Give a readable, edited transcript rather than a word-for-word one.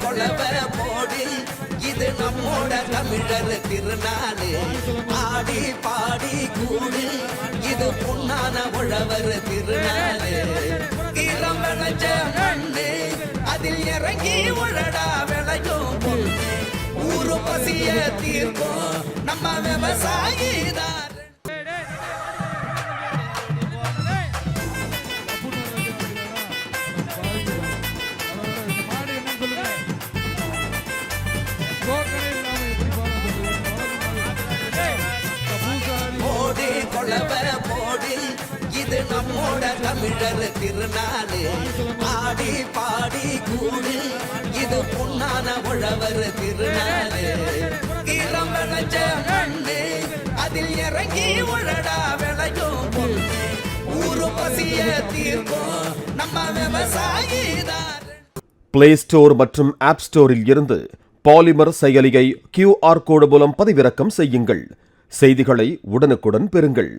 கொலவ போடு இது நம்மோட தமிழர் திருநாளு ஆடி பாடி கூடு இது பொன்னான உழவர் திருநாளு ஈரம் விளைஞ்ச மண்ணு அதில் இறங்கி உழடா விளையும் பொண்ணு ஊரு பசிய தீர்க்கும் நம்ம விவசாயிதான். போடு கொலவ போடு இது நம்மோட தமிழர் திருநாளு ஆடி பாடி கூடு இது பொன்னான உழவர் திருநாளு ஈரம் விளைஞ்ச மண்ணு அதில் இறங்கி உழடா விளையும் பொண்ணு ஊரு பசிய தீர்க்கும் நம்ம விவசாயிதான். பிளே ஸ்டோர் மற்றும் ஆப் ஸ்டோரில் இருந்து பாலிமர் செயலியை QR கோடு மூலம் பதிவிறக்கம் செய்யுங்கள். செய்திகளை உடனுக்குடன் பெறுங்கள்.